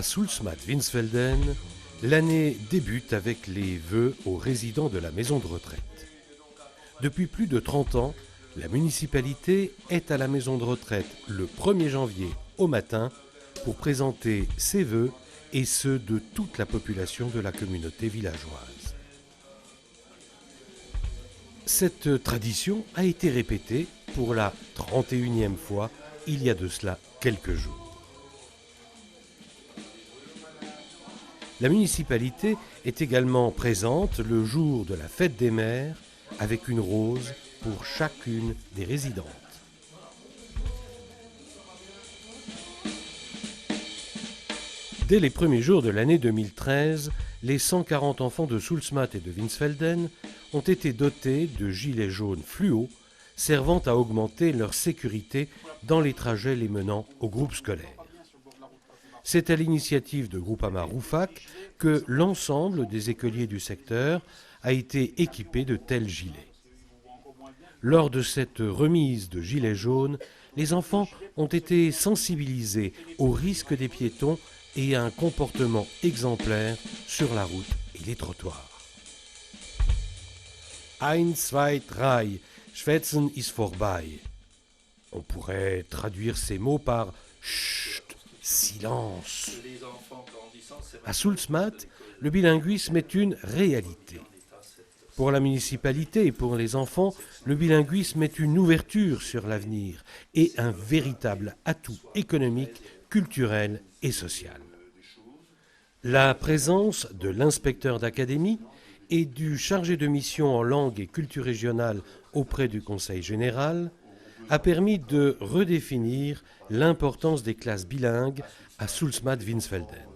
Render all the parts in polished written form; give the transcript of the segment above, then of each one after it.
Soulsmat-Winsfelden, l'année débute avec les vœux aux résidents de la maison de retraite. Depuis plus de 30 ans, la municipalité est à la maison de retraite le 1er janvier au matin pour présenter ses vœux et ceux de toute la population de la communauté villageoise. Cette tradition a été répétée pour la 31e fois il y a de cela quelques jours. La municipalité est également présente le jour de la fête des mères avec une rose pour chacune des résidentes. Dès les premiers jours de l'année 2013, les 140 enfants de Soulsmat et de Winsfelden ont été dotés de gilets jaunes fluo servant à augmenter leur sécurité dans les trajets les menant au groupe scolaire. C'est à l'initiative de Groupama Roufac que l'ensemble des écoliers du secteur a été équipé de tels gilets. Lors de cette remise de gilets jaunes, les enfants ont été sensibilisés aux risques des piétons et à un comportement exemplaire sur la route et les trottoirs. 1, 2, 3, Schwätzen ist vorbei. On pourrait traduire ces mots par chut, silence. À Soulsmat, le bilinguisme est une réalité. Pour la municipalité et pour les enfants, le bilinguisme est une ouverture sur l'avenir et un véritable atout économique, culturel et social. La présence de l'inspecteur d'académie et du chargé de mission en langue et culture régionale auprès du Conseil général a permis de redéfinir l'importance des classes bilingues à Soulsmat-Winsfelden.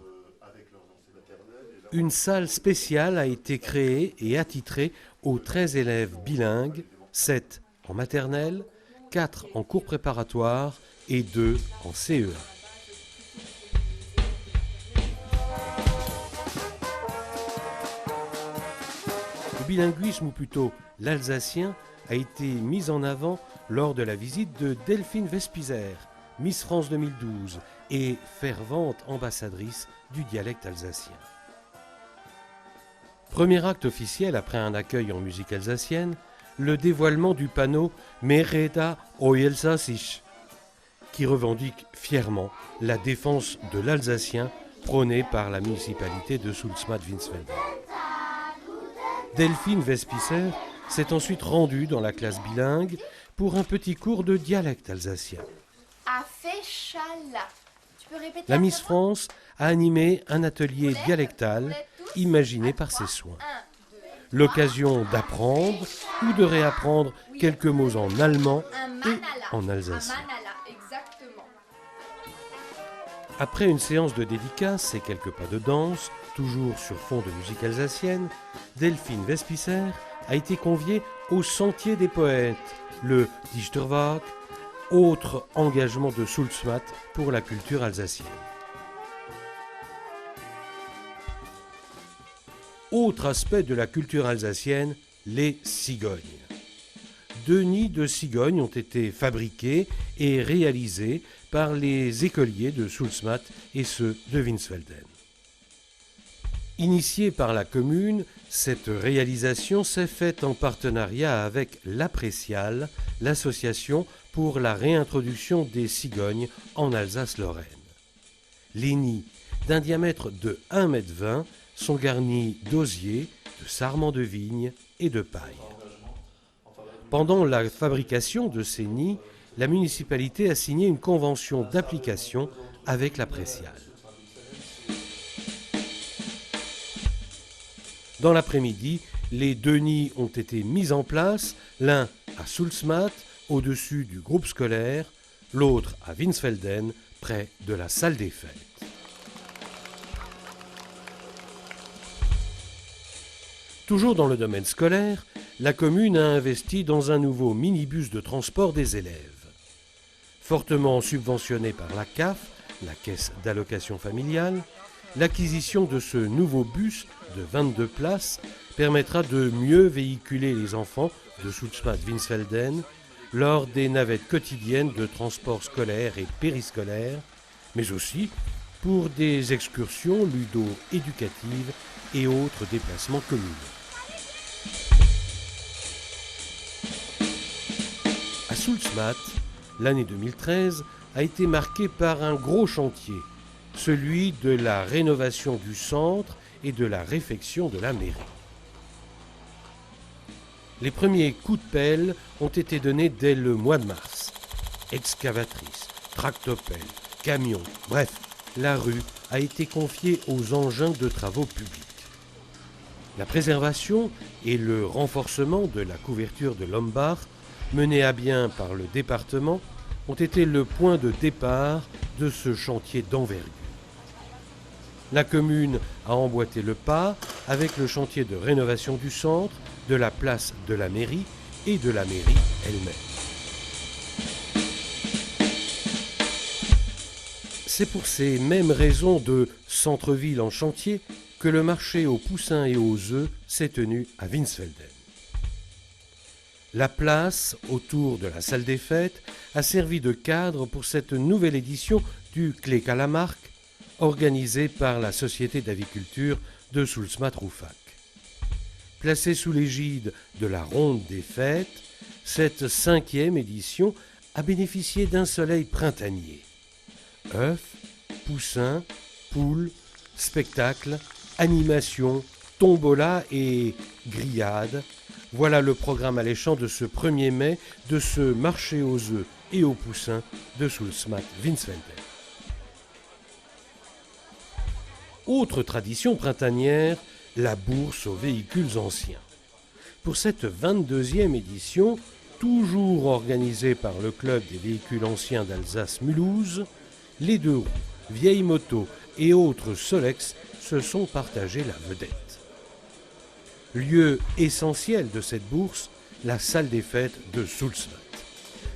Une salle spéciale a été créée et attitrée aux 13 élèves bilingues, 7 en maternelle, 4 en cours préparatoire et 2 en CE1. Le bilinguisme, ou plutôt l'alsacien, a été mis en avant lors de la visite de Delphine Vespizer, Miss France 2012 et fervente ambassadrice du dialecte alsacien. Premier acte officiel après un accueil en musique alsacienne, le dévoilement du panneau Mereda o Elsassisch, qui revendique fièrement la défense de l'alsacien prônée par la municipalité de Soulsmat-Winsfelden. Delphine Vespizer s'est ensuite rendue dans la classe bilingue pour un petit cours de dialecte alsacien. La Miss France a animé un atelier dialectal imaginé par ses soins. L'occasion d'apprendre ou de réapprendre quelques mots en allemand et en alsacien. Après une séance de dédicace et quelques pas de danse, toujours sur fond de musique alsacienne, Delphine Vespizer a été conviée au Sentier des Poètes, le Dichterweg, autre engagement de Soulsmat pour la culture alsacienne. Autre aspect de la culture alsacienne, les cigognes. 2 nids de cigognes ont été fabriqués et réalisés par les écoliers de Soulsmat et ceux de Winsfelden. Initiée par la commune, cette réalisation s'est faite en partenariat avec l'Aprecial, l'association pour la réintroduction des cigognes en Alsace-Lorraine. Les nids, d'un diamètre de 1,20 m, sont garnis d'osier, de sarments de vigne et de paille. Pendant la fabrication de ces nids, la municipalité a signé une convention d'application avec l'Aprecial. Dans l'après-midi, les 2 nids ont été mis en place, l'un à Soulsmat, au-dessus du groupe scolaire, l'autre à Winsfelden, près de la salle des fêtes. Toujours dans le domaine scolaire, la commune a investi dans un nouveau minibus de transport des élèves. Fortement subventionné par la CAF, la Caisse d'allocation familiale, l'acquisition de ce nouveau bus de 22 places permettra de mieux véhiculer les enfants de Soulsmat-Winsfelden lors des navettes quotidiennes de transport scolaire et périscolaire, mais aussi pour des excursions ludo-éducatives et autres déplacements communaux. À Soultzmatt, l'année 2013 a été marquée par un gros chantier, celui de la rénovation du centre et de la réfection de la mairie. Les premiers coups de pelle ont été donnés dès le mois de mars. Excavatrices, tractopelles, camions, bref, la rue a été confiée aux engins de travaux publics. La préservation et le renforcement de la couverture de Lombard, menée à bien par le département, ont été le point de départ de ce chantier d'envergure. La commune a emboîté le pas avec le chantier de rénovation du centre, de la place de la mairie et de la mairie elle-même. C'est pour ces mêmes raisons de centre-ville en chantier que le marché aux poussins et aux œufs s'est tenu à Winsfelden. La place autour de la salle des fêtes a servi de cadre pour cette nouvelle édition du Kleekalamark, organisée par la Société d'aviculture de Soultzmatt-Rouffach. Placée sous l'égide de la Ronde des Fêtes, cette 5e édition a bénéficié d'un soleil printanier. œufs, poussins, poules, spectacles, animations, tombola et grillades. Voilà le programme alléchant de ce 1er mai de ce marché aux œufs et aux poussins de Soultzmatt-Winsfelden. Autre tradition printanière, la bourse aux véhicules anciens. Pour cette 22e édition, toujours organisée par le club des véhicules anciens d'Alsace-Mulhouse, les deux roues, vieilles motos et autres Solex se sont partagés la vedette. Lieu essentiel de cette bourse, la salle des fêtes de Soultzmatt.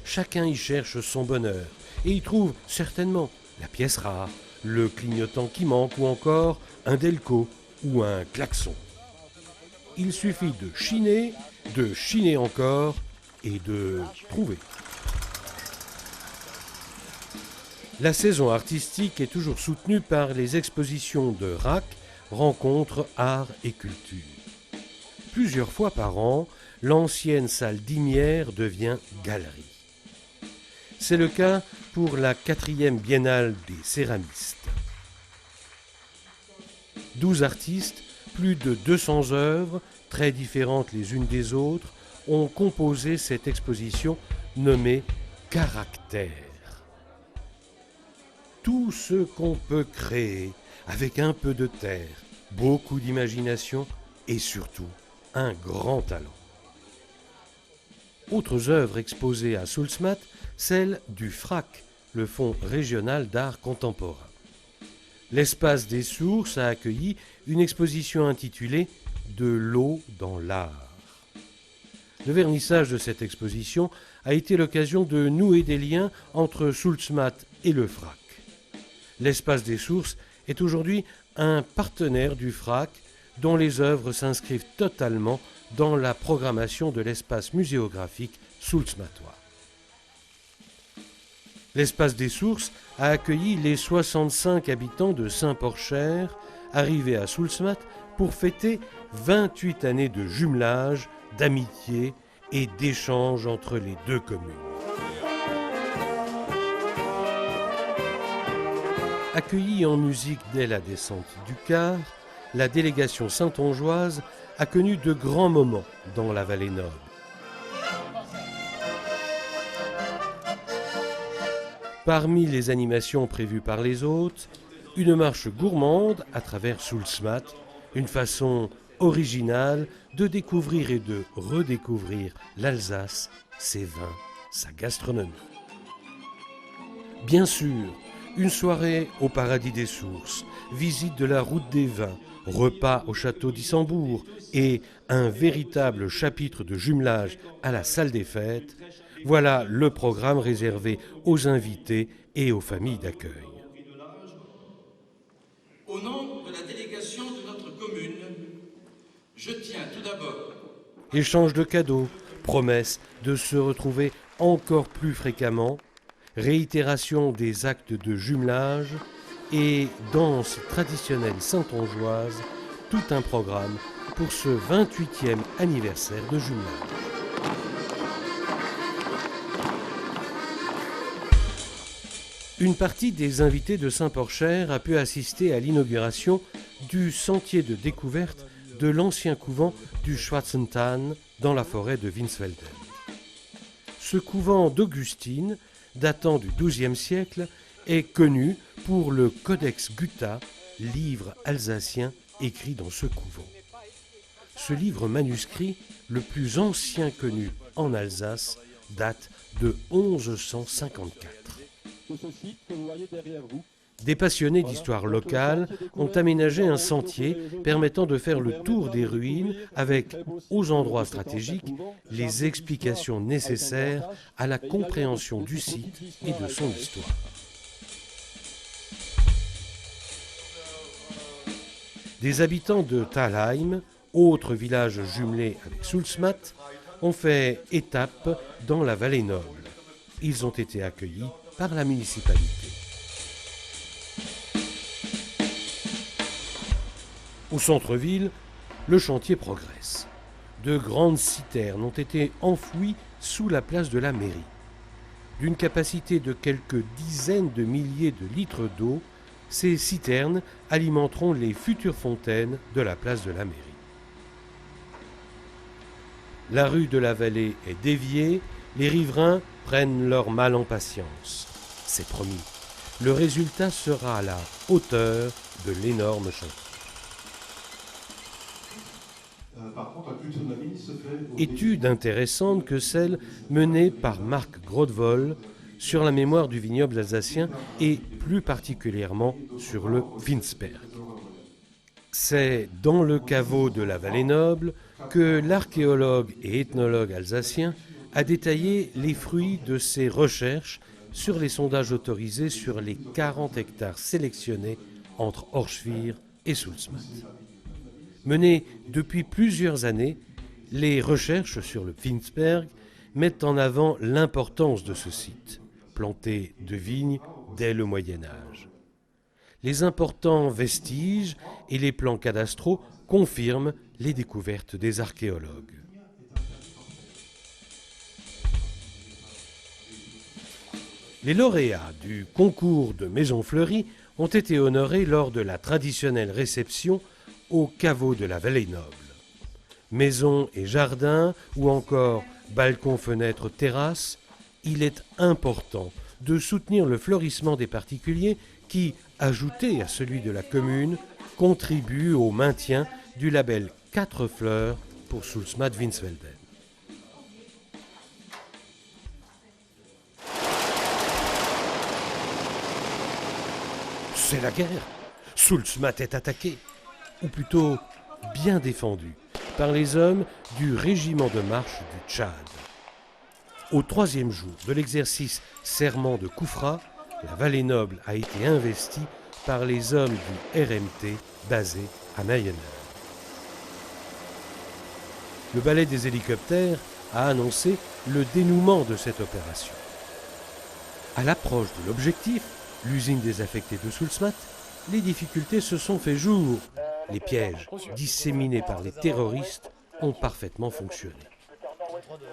Chacun y cherche son bonheur et y trouve certainement la pièce rare, le clignotant qui manque ou encore un delco ou un klaxon. Il suffit de chiner encore et de trouver. La saison artistique est toujours soutenue par les expositions de RAC, Rencontres, Arts et Culture. Plusieurs fois par an, l'ancienne salle d'Imière devient galerie. C'est le cas pour la 4e biennale des céramistes. 12 artistes, plus de 200 œuvres, très différentes les unes des autres, ont composé cette exposition nommée Caractère. Tout ce qu'on peut créer avec un peu de terre, beaucoup d'imagination et surtout un grand talent. Autres œuvres exposées à Soultzmatt, celle du FRAC, le Fonds régional d'art contemporain. L'Espace des Sources a accueilli une exposition intitulée « De l'eau dans l'art ». Le vernissage de cette exposition a été l'occasion de nouer des liens entre Soultzmatt et le FRAC. L'Espace des Sources est aujourd'hui un partenaire du FRAC dont les œuvres s'inscrivent totalement dans la programmation de l'espace muséographique soultzmattois. L'Espace des Sources a accueilli les 65 habitants de Saint-Porcher, arrivés à Soultzmatt pour fêter 28 années de jumelage, d'amitié et d'échange entre les deux communes. Accueillie en musique dès la descente du Car, la délégation saintongeoise a connu de grands moments dans la vallée noble. Parmi les animations prévues par les hôtes, une marche gourmande à travers Soultzmatt, une façon originale de découvrir et de redécouvrir l'Alsace, ses vins, sa gastronomie. Bien sûr, une soirée au Paradis des Sources, visite de la route des vins, repas au château d'Issembourg et un véritable chapitre de jumelage à la salle des fêtes, voilà le programme réservé aux invités et aux familles d'accueil. Au nom de la délégation de notre commune, je tiens tout d'abord... Échange de cadeaux, promesse de se retrouver encore plus fréquemment, réitération des actes de jumelage et danse traditionnelle saintongeoise, tout un programme pour ce 28e anniversaire de jumelage. Une partie des invités de Saint-Porcher a pu assister à l'inauguration du sentier de découverte de l'ancien couvent du Schwarzentan dans la forêt de Winsfelden. Ce couvent d'Augustine, datant du XIIe siècle, est connu pour le Codex Gutha, livre alsacien écrit dans ce couvent. Ce livre manuscrit, le plus ancien connu en Alsace, date de 1154. Des passionnés d'histoire locale ont aménagé un sentier permettant de faire le tour des ruines avec, aux endroits stratégiques, les explications nécessaires à la compréhension du site et de son histoire. Des habitants de Thalheim, autre village jumelé avec Soulsmatt, ont fait étape dans la vallée noble. Ils ont été accueillis par la municipalité. Au centre-ville, le chantier progresse. De grandes citernes ont été enfouies sous la place de la mairie. D'une capacité de quelques dizaines de milliers de litres d'eau, ces citernes alimenteront les futures fontaines de la place de la mairie. La rue de la Vallée est déviée, les riverains prennent leur mal en patience. C'est promis, le résultat sera à la hauteur de l'énorme chantier. Étude intéressante que celle menée par Marc Grodvol sur la mémoire du vignoble alsacien et plus particulièrement sur le Winsberg. C'est dans le caveau de la Vallée Noble que l'archéologue et ethnologue alsacien a détaillé les fruits de ses recherches sur les sondages autorisés sur les 40 hectares sélectionnés entre Orschwihr et Soulsmatt. Menées depuis plusieurs années, les recherches sur le Winsberg mettent en avant l'importance de ce site, planté de vignes dès le Moyen Âge. Les importants vestiges et les plans cadastraux confirment les découvertes des archéologues. Les lauréats du concours de Maison Fleurie ont été honorés lors de la traditionnelle réception au caveau de la Vallée Noble. Maisons et jardins ou encore balcons, fenêtres, terrasses, il est important de soutenir le fleurissement des particuliers qui, ajouté à celui de la commune, contribue au maintien du label 4 fleurs pour Soulsmatt Winsfelden. C'est la guerre. Soulsmatt est attaqué, ou plutôt bien défendu, par les hommes du régiment de marche du Tchad. Au 3e jour de l'exercice serment de Koufra, la Vallée Noble a été investie par les hommes du RMT basé à Mayenne. Le ballet des hélicoptères a annoncé le dénouement de cette opération. À l'approche de l'objectif, l'usine désaffectée de Soulsmatt, les difficultés se sont fait jour. Les pièges disséminés par les terroristes ont parfaitement fonctionné.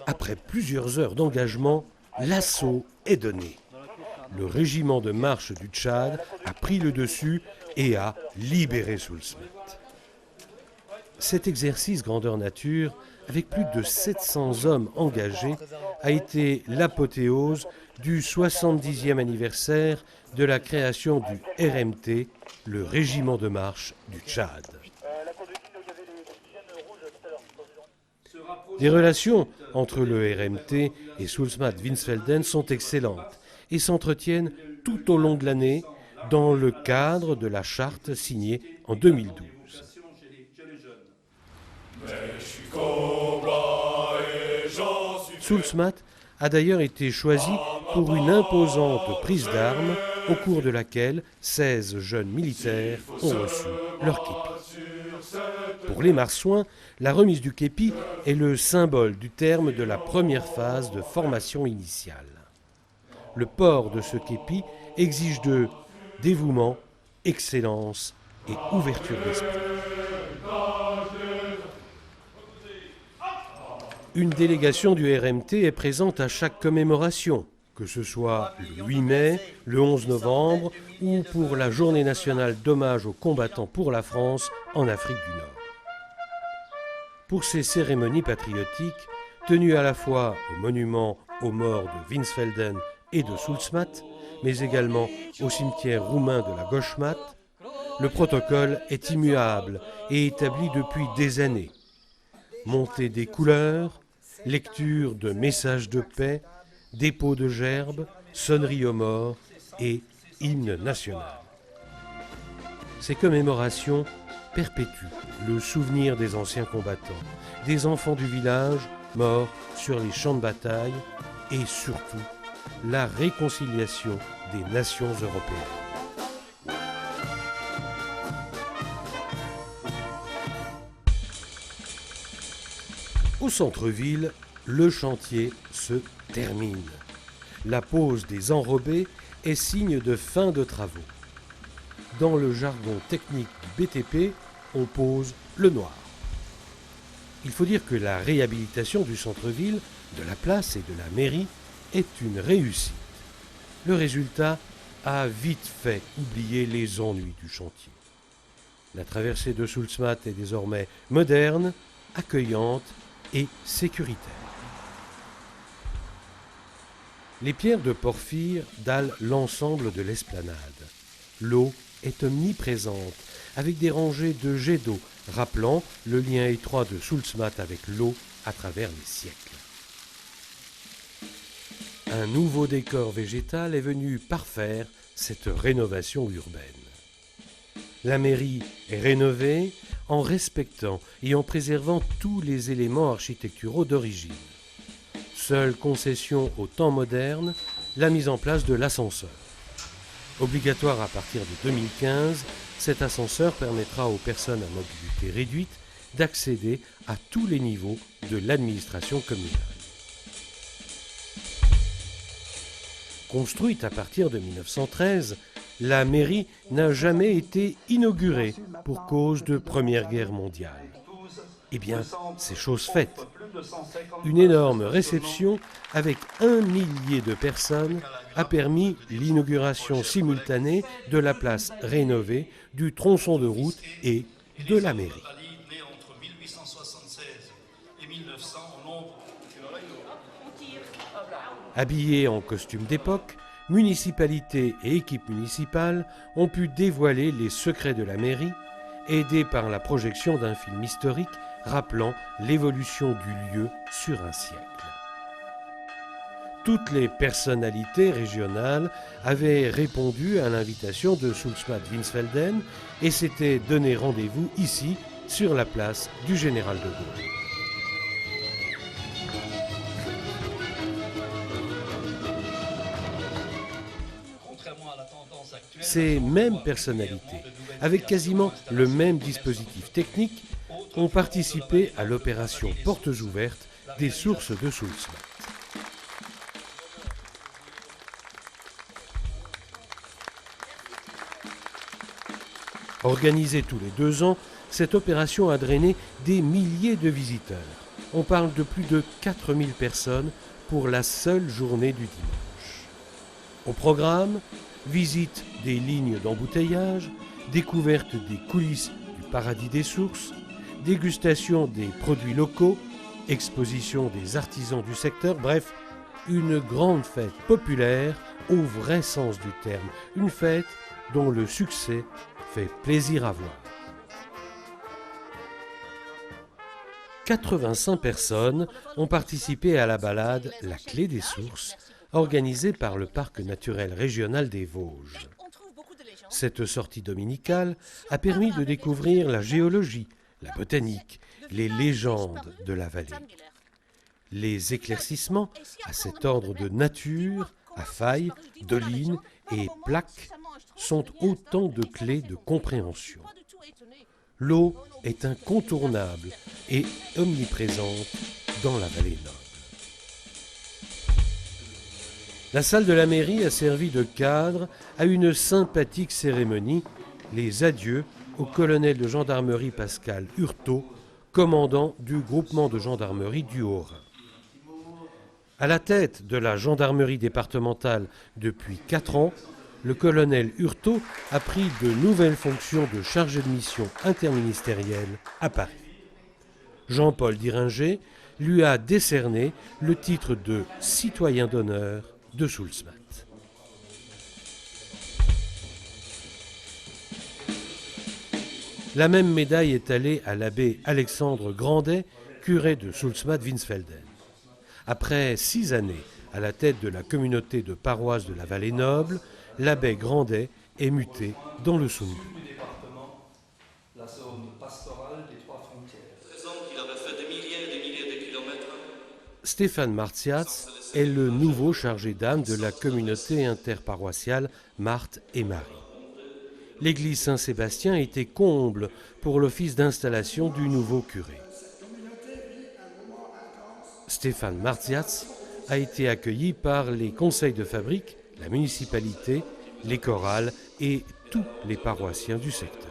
Après plusieurs heures d'engagement, l'assaut est donné. Le régiment de marche du Tchad a pris le dessus et a libéré Soulsmatt. Cet exercice grandeur nature, avec plus de 700 hommes engagés, a été l'apothéose du 70e anniversaire de la création du RMT, le régiment de marche du Tchad. Les relations entre le RMT et Soulsmatt Winsfelden sont excellentes et s'entretiennent tout au long de l'année dans le cadre de la charte signée en 2012. Soulsmatt a d'ailleurs été choisi pour une imposante prise d'armes au cours de laquelle 16 jeunes militaires ont reçu leur képi. Pour les Marsouins, la remise du képi est le symbole du terme de la première phase de formation initiale. Le port de ce képi exige de dévouement excellence et ouverture d'esprit. Une délégation du RMT est présente à chaque commémoration, que ce soit le 8 mai, le 11 novembre ou pour la journée nationale d'hommage aux combattants pour la France en Afrique du Nord. Pour ces cérémonies patriotiques, tenues à la fois au monument aux morts de Winsfelden et de Soultzmatt, mais également au cimetière roumain de la Gauchematte, le protocole est immuable et établi depuis des années. Montée des couleurs, lecture de messages de paix, dépôt de gerbes, sonnerie aux morts et hymne national. Ces commémorations perpétuent le souvenir des anciens combattants, des enfants du village morts sur les champs de bataille et surtout la réconciliation des nations européennes. Au centre-ville, le chantier se termine. La pose des enrobés est signe de fin de travaux. Dans le jargon technique du BTP, on pose le noir. Il faut dire que la réhabilitation du centre-ville, de la place et de la mairie est une réussite. Le résultat a vite fait oublier les ennuis du chantier. La traversée de Soultzmatt est désormais moderne, accueillante et sécuritaire. Les pierres de porphyre dallent l'ensemble de l'esplanade. L'eau est omniprésente, avec des rangées de jets d'eau, rappelant le lien étroit de Soultzmatt avec l'eau à travers les siècles. Un nouveau décor végétal est venu parfaire cette rénovation urbaine. La mairie est rénovée en respectant et en préservant tous les éléments architecturaux d'origine. Seule concession au temps moderne, la mise en place de l'ascenseur. Obligatoire à partir de 2015, cet ascenseur permettra aux personnes à mobilité réduite d'accéder à tous les niveaux de l'administration communale. Construite à partir de 1913, la mairie n'a jamais été inaugurée pour cause de Première Guerre mondiale. Eh bien, c'est chose faite. Une énorme réception avec 1 millier de personnes a permis l'inauguration simultanée de la place rénovée, du tronçon de route et de la mairie. Habillés en costume d'époque, municipalités et équipes municipales ont pu dévoiler les secrets de la mairie, aidés par la projection d'un film historique rappelant l'évolution du lieu sur un siècle. Toutes les personnalités régionales avaient répondu à l'invitation de Soultzmatt-Winsfelden et s'étaient donné rendez-vous ici, sur la place du Général de Gaulle. Ces mêmes personnalités, avec quasiment le même dispositif technique, ont participé à l'opération Portes ouvertes des sources de Soultzmatt. Organisée tous les 2 ans, cette opération a drainé des milliers de visiteurs. On parle de plus de 4000 personnes pour la seule journée du dimanche. Au programme, visite des lignes d'embouteillage, découverte des coulisses du paradis des sources, dégustation des produits locaux, exposition des artisans du secteur, bref, une grande fête populaire au vrai sens du terme, une fête dont le succès fait plaisir à voir. 85 personnes ont participé à la balade La Clé des Sources, organisée par le Parc naturel régional des Vosges. Cette sortie dominicale a permis de découvrir la géologie, la botanique, les légendes de la vallée. Les éclaircissements à cet ordre de nature, à failles, dolines et plaques, sont autant de clés de compréhension. L'eau est incontournable et omniprésente dans la vallée noble. La salle de la mairie a servi de cadre à une sympathique cérémonie les adieux au colonel de gendarmerie Pascal Hurtaud, commandant du groupement de gendarmerie du Haut-Rhin. À la tête de la gendarmerie départementale depuis 4 ans, le colonel Hurtaud a pris de nouvelles fonctions de chargé de mission interministérielle à Paris. Jean-Paul Diringer lui a décerné le titre de citoyen d'honneur de Soultzmatt. La même médaille est allée à l'abbé Alexandre Grandet, curé de Soultzmatt-Winsfelden. Après 6 années à la tête de la communauté de paroisse de la Vallée Noble, l'abbé Grandet est muté dans le Sundgau. La zone pastorale des 3 frontières. Il aurait fait des milliers et des milliers de kilomètres. Stéphane Martiatz est le nouveau chargé d'âme de la communauté interparoissiale Marthe et Marie. L'église Saint-Sébastien était comble pour l'office d'installation du nouveau curé. Stéphane Martiatz a été accueilli par les conseils de fabrique, la municipalité, les chorales et tous les paroissiens du secteur.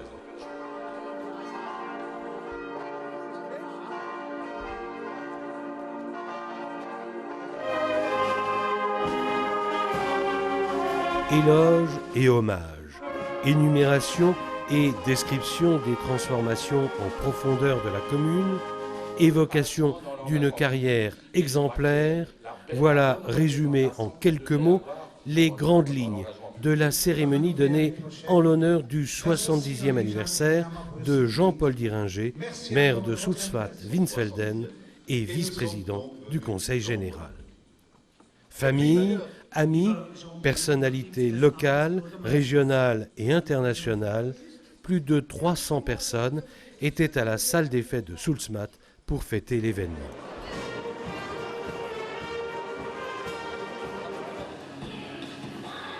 Éloge et hommage, énumération et description des transformations en profondeur de la commune, évocation d'une carrière exemplaire, voilà résumé en quelques mots les grandes lignes de la cérémonie donnée en l'honneur du 70e anniversaire de Jean-Paul Diringer, maire de Soultzmatt-Winsfelden et vice-président du Conseil général. Famille, amis, personnalités locales, régionales et internationales, plus de 300 personnes étaient à la salle des fêtes de Soultzmatt pour fêter l'événement.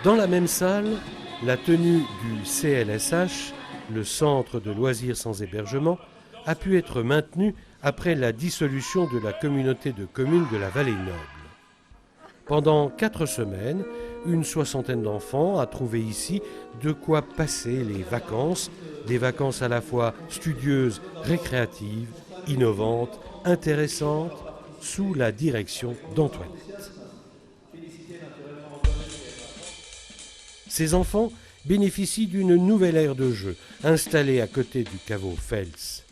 Dans la même salle, la tenue du CLSH, le Centre de loisirs sans hébergement, a pu être maintenue après la dissolution de la communauté de communes de la Vallée Noble. Pendant 4 semaines, une 60aine d'enfants a trouvé ici de quoi passer les vacances, des vacances à la fois studieuses, récréatives, innovantes, intéressantes, sous la direction d'Antoinette. Ces enfants bénéficient d'une nouvelle aire de jeu, installée à côté du caveau Fels.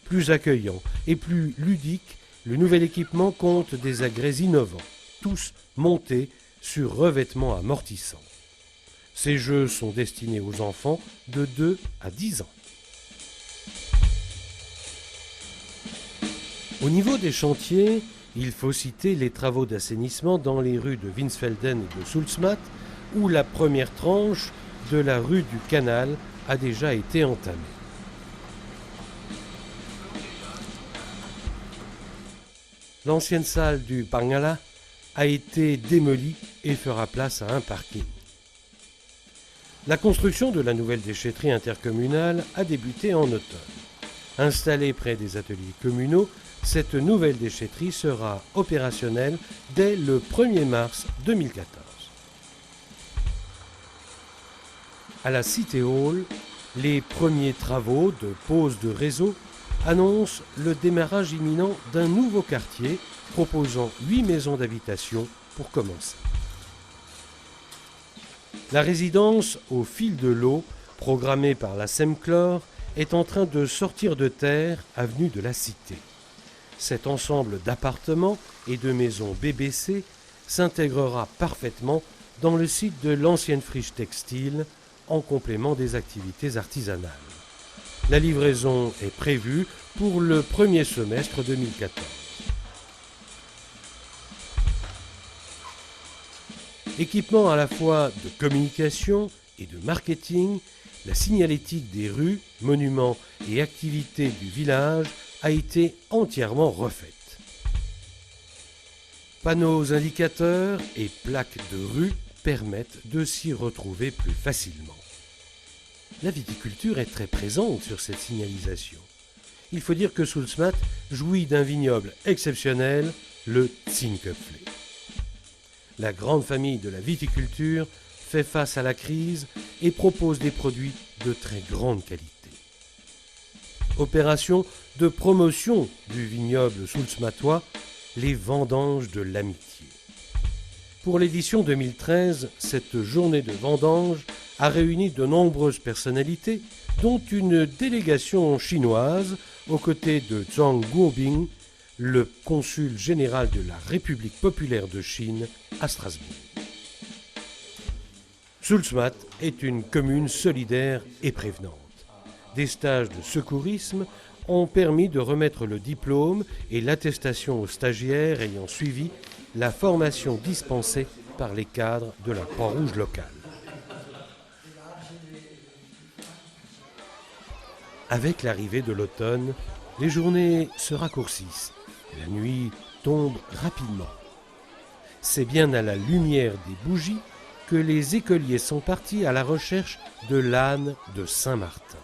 Plus accueillant et plus ludique, le nouvel équipement compte des agrès innovants, tous montés sur revêtements amortissants. Ces jeux sont destinés aux enfants de 2 à 10 ans. Au niveau des chantiers, il faut citer les travaux d'assainissement dans les rues de Winsfelden et de Soultzmatt, où la première tranche de la rue du Canal a déjà été entamée. L'ancienne salle du Bangala a été démolie et fera place à un parking. La construction de la nouvelle déchetterie intercommunale a débuté en automne. Installée près des ateliers communaux, cette nouvelle déchetterie sera opérationnelle dès le 1er mars 2014. À la Cité Hall, les premiers travaux de pose de réseau annoncent le démarrage imminent d'un nouveau quartier proposant 8 maisons d'habitation pour commencer. La résidence au fil de l'eau, programmée par la Semclor, est en train de sortir de terre avenue de la Cité. Cet ensemble d'appartements et de maisons BBC s'intégrera parfaitement dans le site de l'ancienne friche textile en complément des activités artisanales. La livraison est prévue pour le premier semestre 2014. Équipement à la fois de communication et de marketing, la signalétique des rues, monuments et activités du village a été entièrement refaite. Panneaux indicateurs et plaques de rue permettent de s'y retrouver plus facilement. La viticulture est très présente sur cette signalisation. Il faut dire que Soultzmatt jouit d'un vignoble exceptionnel, le Zinköpfle. La grande famille de la viticulture fait face à la crise et propose des produits de très grande qualité. Opération de promotion du vignoble soultzmatois, les vendanges de l'amitié. Pour l'édition 2013, cette journée de vendanges a réuni de nombreuses personnalités, dont une délégation chinoise aux côtés de Zhang Guobing, le consul général de la République populaire de Chine à Strasbourg. Soultzmatt est une commune solidaire et prévenante. Des stages de secourisme ont permis de remettre le diplôme et l'attestation aux stagiaires ayant suivi la formation dispensée par les cadres de la Croix-Rouge locale. Avec l'arrivée de l'automne, les journées se raccourcissent. La nuit tombe rapidement. C'est bien à la lumière des bougies que les écoliers sont partis à la recherche de l'âne de Saint-Martin.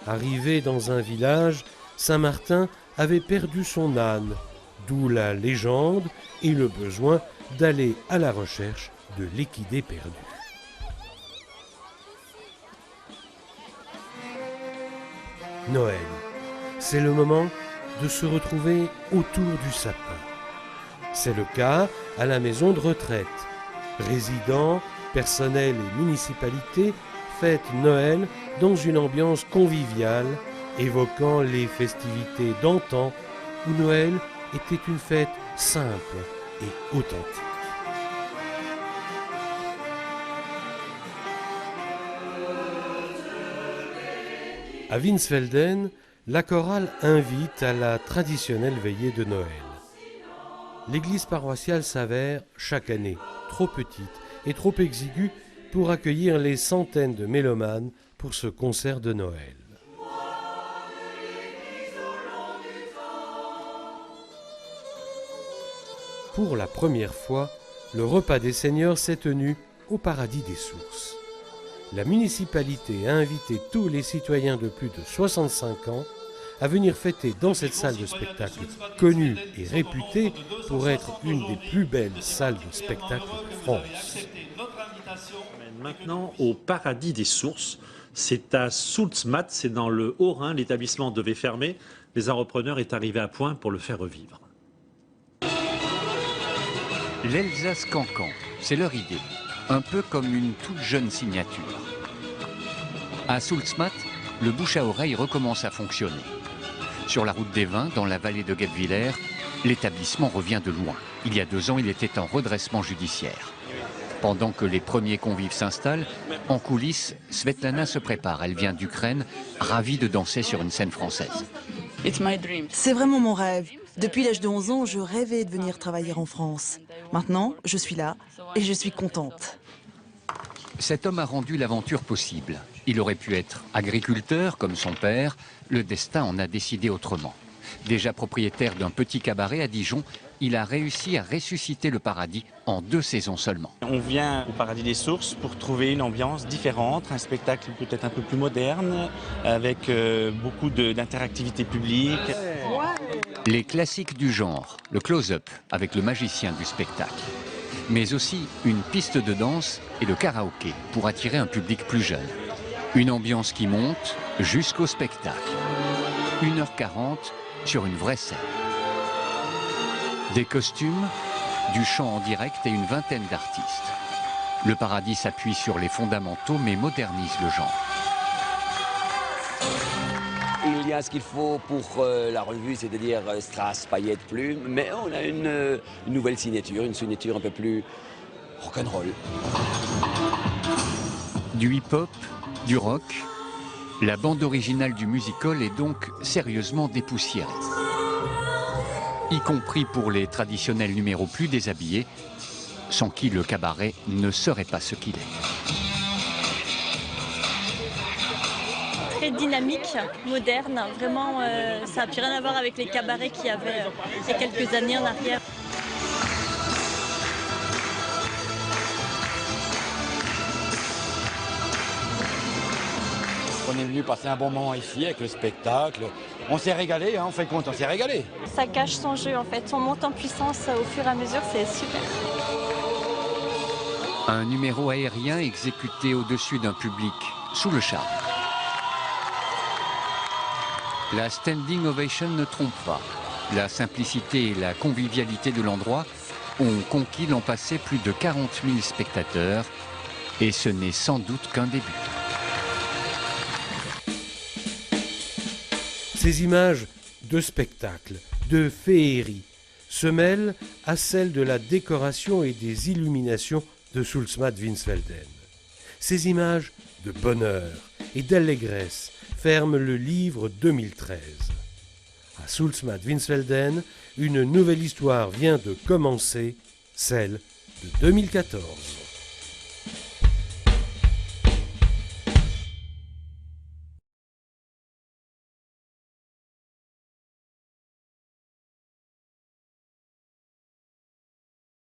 Arrivé dans un village, Saint-Martin avait perdu son âne, d'où la légende et le besoin d'aller à la recherche de l'équidé perdu. Noël, c'est le moment de se retrouver autour du sapin. C'est le cas à la maison de retraite. Résidents, personnel et municipalité fêtent Noël dans une ambiance conviviale, évoquant les festivités d'antan où Noël était une fête simple et authentique. À Winsfelden, la chorale invite à la traditionnelle veillée de Noël. L'église paroissiale s'avère, chaque année, trop petite et trop exiguë pour accueillir les centaines de mélomanes pour ce concert de Noël. Pour la première fois, le repas des seigneurs s'est tenu au Paradis des Sources. La municipalité a invité tous les citoyens de plus de 65 ans à venir fêter dans cette salle de spectacle connue et réputée pour être une des plus belles salles de spectacle de France. Maintenant au Paradis des Sources, c'est à Soultzmatt, c'est dans le Haut-Rhin, l'établissement devait fermer, mais un repreneur est arrivé à point pour le faire revivre. L'Elsace Cancan, c'est leur idée, un peu comme une toute jeune signature. À Soultzmatt, le bouche à oreille recommence à fonctionner. Sur la route des Vins, dans la vallée de Guebwiller, l'établissement revient de loin. Il y a 2 ans, il était en redressement judiciaire. Pendant que les premiers convives s'installent, en coulisses, Svetlana se prépare. Elle vient d'Ukraine, ravie de danser sur une scène française. C'est vraiment mon rêve. Depuis l'âge de 11 ans, je rêvais de venir travailler en France. Maintenant, je suis là et je suis contente. Cet homme a rendu l'aventure possible. Il aurait pu être agriculteur comme son père. Le destin en a décidé autrement. Déjà propriétaire d'un petit cabaret à Dijon, il a réussi à ressusciter le Paradis en 2 saisons seulement. On vient au Paradis des Sources pour trouver une ambiance différente, un spectacle peut-être un peu plus moderne, avec beaucoup d'interactivité publique. Les classiques du genre, le close-up avec le magicien du spectacle. Mais aussi une piste de danse et le karaoké pour attirer un public plus jeune. Une ambiance qui monte jusqu'au spectacle. 1h40 sur une vraie scène. Des costumes, du chant en direct et une vingtaine d'artistes. Le Paradis s'appuie sur les fondamentaux mais modernise le genre. Il y a ce qu'il faut pour la revue, c'est-à-dire strass, paillettes, plumes, mais on a une nouvelle signature, une signature un peu plus rock'n'roll. Du hip-hop, du rock, la bande originale du musical est donc sérieusement dépoussiérée. Y compris pour les traditionnels numéros plus déshabillés, sans qui le cabaret ne serait pas ce qu'il est. Très dynamique, moderne, vraiment ça n'a plus rien à voir avec les cabarets qu'il y avait il y a quelques années en arrière. On est venu passer un bon moment ici avec le spectacle. On s'est régalé, hein, en fin de compte, on s'est régalé. Ça cache son jeu en fait, on monte en puissance au fur et à mesure, c'est super. Un numéro aérien exécuté au-dessus d'un public sous le charme. La standing ovation ne trompe pas. La simplicité et la convivialité de l'endroit ont conquis l'an passé plus de 40 000 spectateurs. Et ce n'est sans doute qu'un début. Ces images de spectacle, de féerie, se mêlent à celles de la décoration et des illuminations de Sulzmatt Winsfelden. Ces images de bonheur et d'allégresse ferment le livre 2013. À Sulzmatt Winsfelden, une nouvelle histoire vient de commencer, celle de 2014.